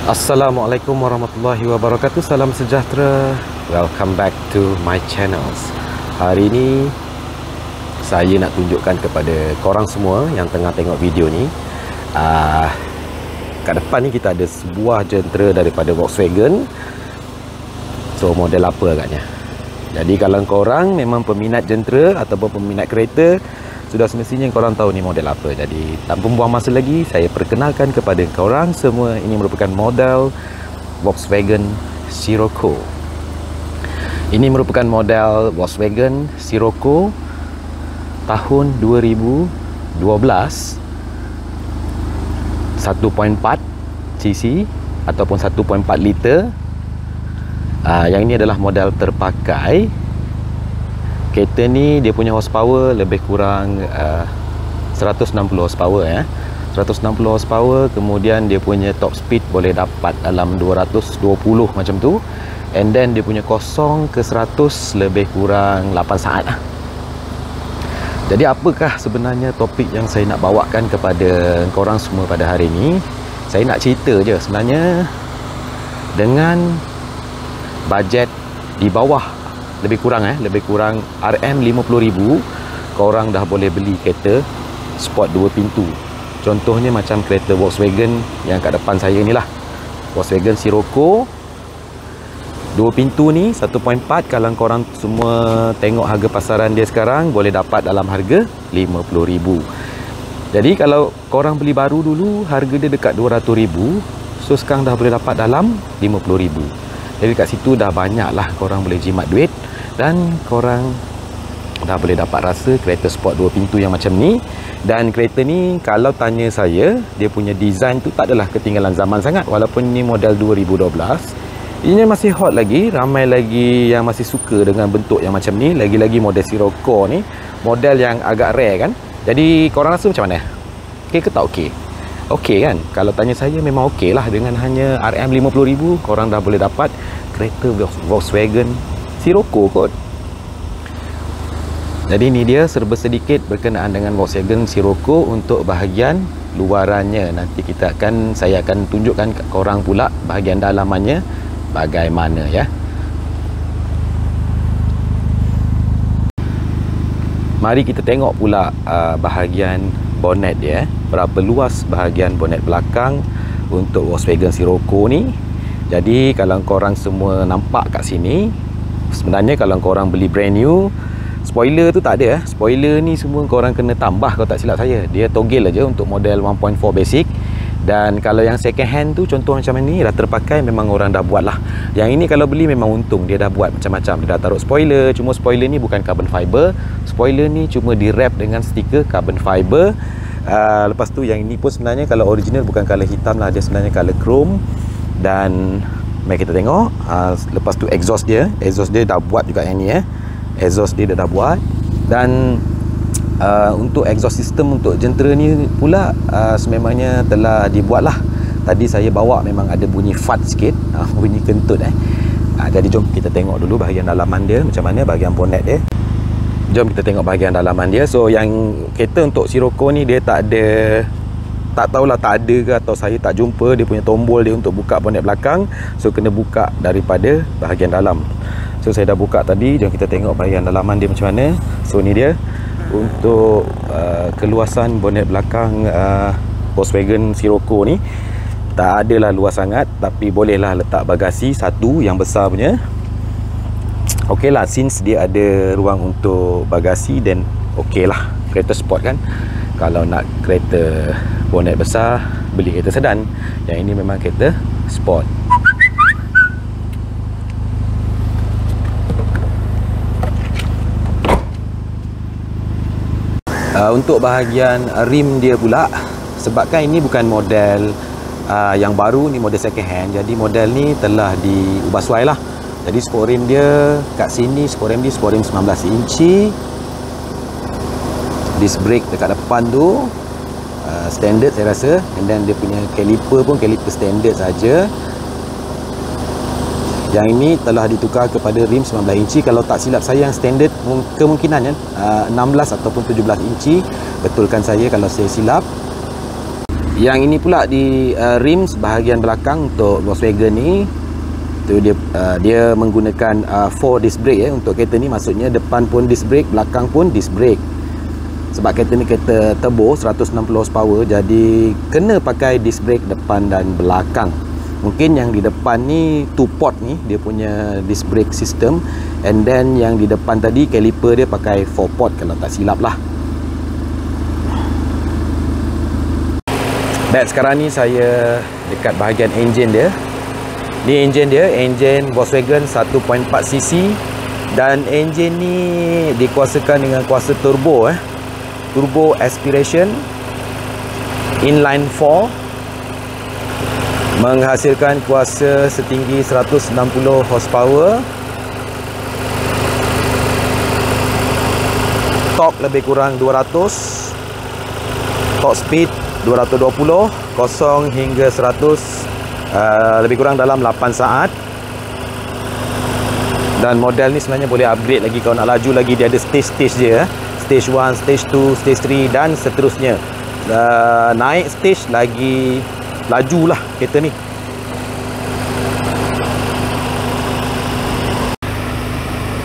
Assalamualaikum warahmatullahi wabarakatuh. Salam sejahtera. Welcome back to my channels. Hari ini saya nak tunjukkan kepada korang semua yang tengah tengok video ni, kat depan ni kita ada sebuah jentera daripada Volkswagen. So model apa agaknya. Jadi kalau korang memang peminat jentera ataupun peminat kereta, sudah semestinya korang tahu ni model apa. Jadi tanpa buang masa lagi, saya perkenalkan kepada korang semua, ini merupakan model Volkswagen Scirocco. Ini merupakan model Volkswagen Scirocco tahun 2012, 1.4 cc ataupun 1.4 liter. Yang ini adalah model terpakai. Kereta ni dia punya horsepower lebih kurang 160 horsepower ya. 160 horsepower, kemudian dia punya top speed boleh dapat dalam 220 macam tu. And then dia punya kosong ke 100 lebih kurang 8 saat lah. Jadi apakah sebenarnya topik yang saya nak bawakan kepada korang semua pada hari ini? Saya nak cerita je sebenarnya, dengan bajet di bawah lebih kurang RM50,000, korang dah boleh beli kereta sport 2 pintu. Contohnya macam kereta Volkswagen yang kat depan saya ni lah, Volkswagen Scirocco 2 pintu ni 1.4. Kalau korang semua tengok harga pasaran dia sekarang, boleh dapat dalam harga RM50,000. Jadi kalau korang beli baru dulu, harga dia dekat RM200,000. So sekarang dah boleh dapat dalam RM50,000. Jadi kat situ dah banyak lah korang boleh jimat duit, dan korang dah boleh dapat rasa kereta sport 2 pintu yang macam ni. Dan kereta ni kalau tanya saya, dia punya design tu tak adalah ketinggalan zaman sangat. Walaupun ni model 2012, ini masih hot lagi. Ramai lagi yang masih suka dengan bentuk yang macam ni. Lagi-lagi model Scirocco ni model yang agak rare kan. Jadi korang rasa macam mana? Okey ke tak okey? Okey kan? Kalau tanya saya memang okey lah. Dengan hanya RM50,000 korang dah boleh dapat kereta Volkswagen Scirocco kot. Jadi ini dia serba sedikit berkenaan dengan Volkswagen Scirocco untuk bahagian luarannya. Nanti saya akan tunjukkan ke korang pula bahagian dalamannya bagaimana ya. Mari kita tengok pula bahagian bonnet dia. Berapa luas bahagian bonnet belakang untuk Volkswagen Scirocco ni. Jadi kalau korang semua nampak kat sini, sebenarnya kalau korang beli brand new, spoiler tu tak ada. Spoiler ni semua korang kena tambah kalau tak silap saya. Dia toggle aja untuk model 1.4 basic. Dan kalau yang second hand tu, contoh macam ni, dah terpakai, memang orang dah buat lah. Yang ini kalau beli memang untung, dia dah buat macam-macam. Dia dah taruh spoiler. Cuma spoiler ni bukan carbon fiber. Spoiler ni cuma di wrap dengan stiker carbon fiber. Lepas tu yang ini pun sebenarnya kalau original bukan colour hitam lah, dia sebenarnya colour chrome. Dan mari kita tengok. Lepas tu exhaust dia dah buat juga yang ni exhaust dia dah buat. Dan untuk exhaust system untuk jentera ni pula sememangnya telah dibuat lah. Tadi saya bawa memang ada bunyi fart sikit, bunyi kentut Jadi jom kita tengok dulu bahagian dalaman dia macam mana, bahagian bonnet dia. Jom kita tengok bahagian dalaman dia. So yang kereta untuk Scirocco ni dia tak ada, tak tahulah tak ada ke atau saya tak jumpa dia punya tombol dia untuk buka bonnet belakang. So kena buka daripada bahagian dalam. So saya dah buka tadi. Jom kita tengok bahagian dalaman dia macam mana. So ni dia untuk keluasan bonnet belakang Volkswagen Scirocco ni. Tak adalah luas sangat, tapi bolehlah letak bagasi satu yang besar punya. Okey lah, since dia ada ruang untuk bagasi, dan okey lah, kereta sport kan. Kalau nak kereta bonnet besar, beli kereta sedan. Yang ini memang kereta sport. Untuk bahagian rim dia pula, sebabkan ini bukan model yang baru, ni model second hand. Jadi model ni telah diubah suai lah. Jadi sport rim dia kat sini, sport rim 19 inci. Disc brake dekat depan tu standard saya rasa. And then dia punya caliper pun caliper standard saja. Yang ini telah ditukar kepada rim 19 inci. Kalau tak silap saya yang standard kemungkinannya 16 ataupun 17 inci. Betulkan saya kalau saya silap. Yang ini pula di rims bahagian belakang untuk Volkswagen ni, tu dia menggunakan 4 disc brake untuk kereta ni. Maksudnya depan pun disc brake, belakang pun disc brake. Sebab kereta ni kereta turbo 160 horsepower, jadi kena pakai disc brake depan dan belakang. Mungkin yang di depan ni 2 port ni dia punya disc brake system, and then yang di depan tadi caliper dia pakai 4 port kalau tak silap lah. Baik, sekarang ni saya dekat bahagian enjin dia. Ni enjin dia, enjin Volkswagen 1.4cc, dan enjin ni dikuasakan dengan kuasa turbo turbo aspiration inline 4, menghasilkan kuasa setinggi 160 horsepower. Torque lebih kurang 200, top speed 220, 0 hingga 100 lebih kurang dalam 8 saat. Dan model ni sebenarnya boleh upgrade lagi. Kalau nak laju lagi, dia ada stage-stage dia, stage 1, stage 2, stage 3 dan seterusnya. Naik stage lagi lajulah kereta ni.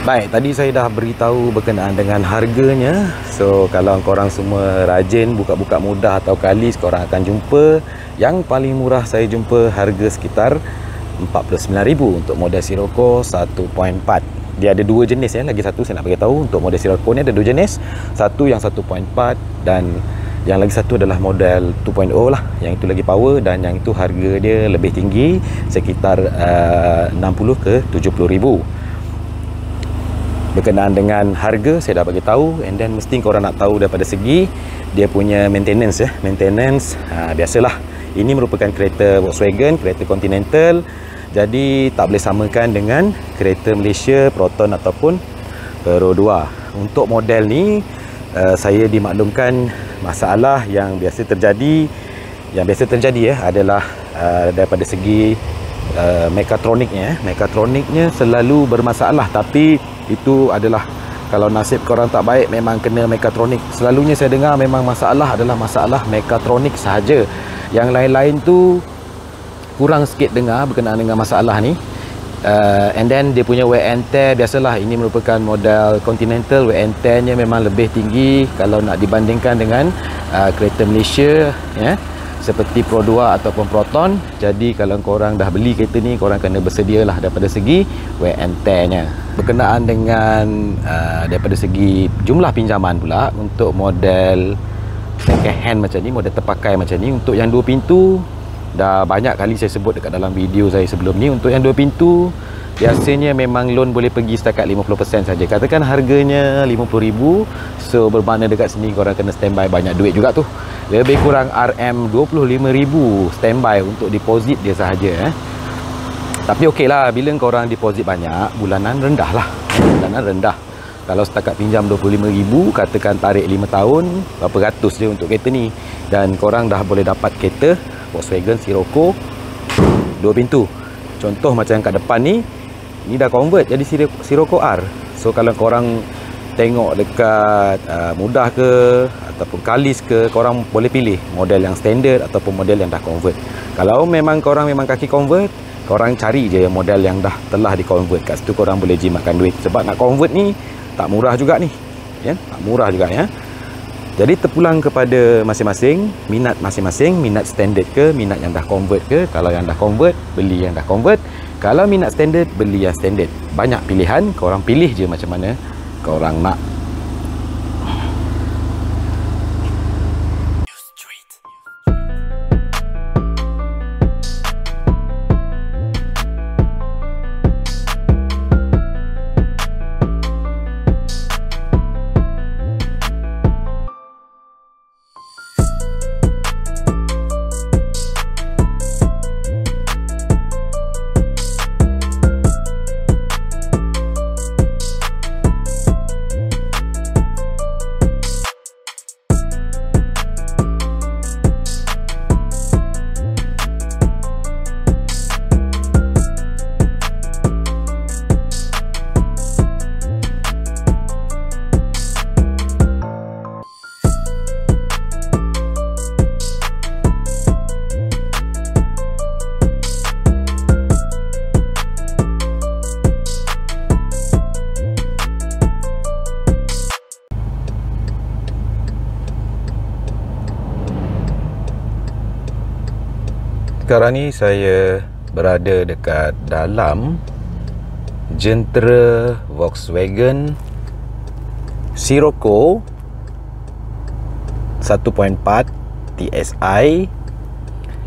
Baik, tadi saya dah beritahu berkenaan dengan harganya. So kalau korang semua rajin buka-buka mudah atau kalis, korang akan jumpa yang paling murah. Saya jumpa harga sekitar 49,000 untuk model Sirocco 1.4. Dia ada 2 jenis lagi satu saya nak bagi tahu. Untuk model Sirocco ni ada 2 jenis. Satu yang 1.4 dan yang lagi satu adalah model 2.0 lah. Yang itu lagi power dan yang itu harga dia lebih tinggi, sekitar 60 ke 70,000. Berkenaan dengan harga saya dah bagi tahu, and then mesti korang nak tahu daripada segi dia punya maintenance Maintenance biasalah, ini merupakan kereta Volkswagen, kereta Continental, jadi tak boleh samakan dengan kereta Malaysia Proton ataupun Euro 2. Untuk model ni saya dimaklumkan masalah yang biasa terjadi adalah daripada segi mekatroniknya selalu bermasalah. Tapi itu adalah kalau nasib korang tak baik, memang kena mekatronik. Selalunya saya dengar memang masalah adalah masalah mekatronik sahaja. Yang lain-lain tu kurang sikit dengar berkenaan dengan masalah ni. And then dia punya wear and tear, biasalah ini merupakan model Continental, wear and tear-nya memang lebih tinggi kalau nak dibandingkan dengan kereta Malaysia seperti Pro 2 ataupun Proton. Jadi kalau korang dah beli kereta ni, korang kena bersedialah daripada segi wear and tear-nya. Berkenaan dengan daripada segi jumlah pinjaman pula, untuk model second hand macam ni, model terpakai macam ni, untuk yang 2 pintu dah banyak kali saya sebut dekat dalam video saya sebelum ni. Untuk yang 2 pintu biasanya memang loan boleh pergi setakat 50% saja. Katakan harganya 50,000, so bermakna dekat sini korang kena standby banyak duit juga tu. Lebih kurang RM25,000 standby untuk deposit dia sahaja. Tapi okey lah, bila korang deposit banyak, bulanan rendah lah. Bulanan rendah. Kalau setakat pinjam 25,000, katakan tarik 5 tahun, berapa ratus je untuk kereta ni. Dan korang dah boleh dapat kereta Volkswagen Sirocco 2 pintu. Contoh macam kat depan ni dah convert jadi Sirocco R. So kalau korang tengok dekat mudah ke ataupun kalis ke, korang boleh pilih model yang standard ataupun model yang dah convert. Kalau memang korang memang kaki convert, korang cari je model yang dah telah di convert. Kat situ korang boleh jimatkan duit. Sebab nak convert ni tak murah juga ni, tak murah juga ya. Jadi terpulang kepada masing-masing, minat masing-masing, minat standard ke, minat yang dah convert ke. Kalau yang dah convert, beli yang dah convert. Kalau minat standard, beli yang standard. Banyak pilihan, korang pilih je macam mana korang nak. Sekarang ni saya berada dekat dalam jentera Volkswagen Scirocco 1.4 TSI.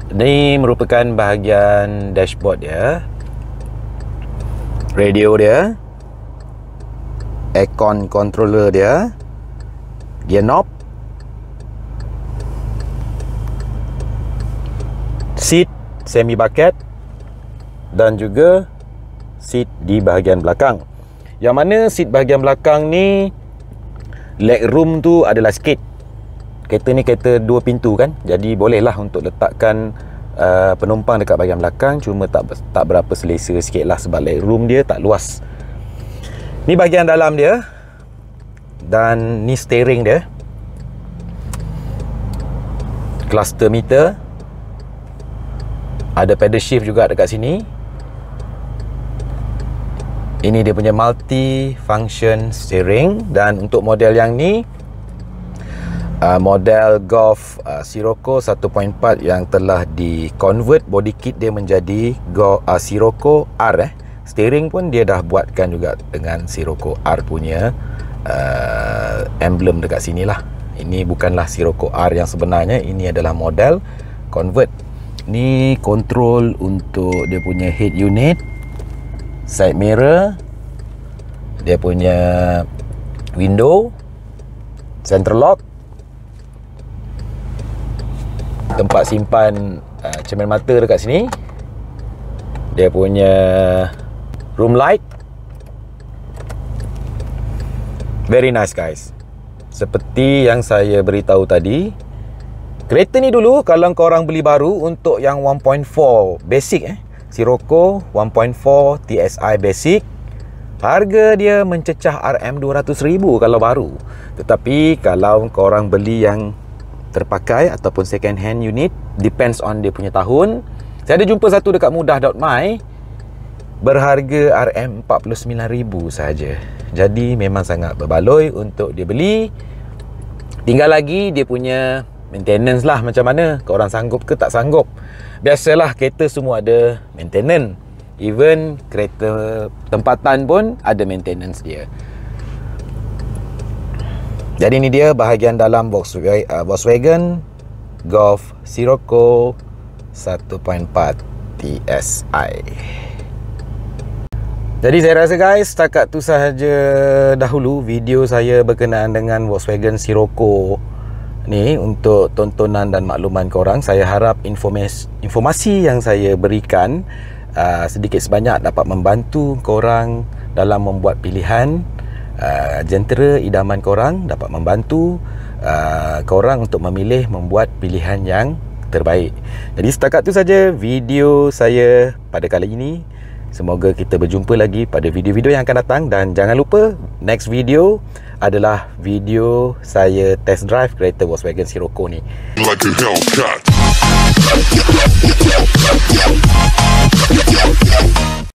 Ini merupakan bahagian dashboard dia, radio dia, aircon controller dia, gear knob, seat semi bucket dan juga seat di bahagian belakang. Yang mana seat bahagian belakang ni leg room tu adalah sikit. Kereta ni kereta 2 pintu kan, jadi bolehlah untuk letakkan penumpang dekat bahagian belakang, cuma tak berapa selesa sikit lah sebab leg room dia tak luas. Ni bahagian dalam dia, dan ni steering dia, cluster meter, ada pedal shift juga dekat sini. Ini dia punya multi function steering. Dan untuk model yang ni, model Golf Scirocco 1.4 yang telah di convert body kit dia menjadi Scirocco R. Steering pun dia dah buatkan juga dengan Scirocco R punya emblem dekat sini lah. Ini bukanlah Scirocco R yang sebenarnya, ini adalah model convert. Ni control untuk dia punya head unit, side mirror, dia punya window, central lock, tempat simpan cermin mata dekat sini, dia punya room light. Very nice guys. Seperti yang saya beritahu tadi, kereta ni dulu kalau korang beli baru untuk yang 1.4 basic Scirocco 1.4 TSI basic, harga dia mencecah RM200,000 kalau baru. Tetapi kalau korang beli yang terpakai ataupun second hand unit, depends on dia punya tahun. Saya ada jumpa satu dekat mudah.my berharga RM49,000 saja. Jadi memang sangat berbaloi untuk dia beli. Tinggal lagi dia punya maintenance lah, macam mana, korang sanggup ke tak sanggup. Biasalah kereta semua ada maintenance. Even kereta tempatan pun ada maintenance dia. Jadi ni dia bahagian dalam Volkswagen Golf Scirocco 1.4 TSI. Jadi saya rasa guys, setakat tu sahaja dahulu video saya berkenaan dengan Volkswagen Scirocco ni untuk tontonan dan makluman korang. Saya harap informasi yang saya berikan sedikit sebanyak dapat membantu korang dalam membuat pilihan jentera idaman korang, dapat membantu korang untuk memilih membuat pilihan yang terbaik. Jadi setakat tu saja video saya pada kali ini. Semoga kita berjumpa lagi pada video-video yang akan datang. Dan jangan lupa, next video adalah video saya test drive kereta Volkswagen Scirocco ni. Like a Hellcat.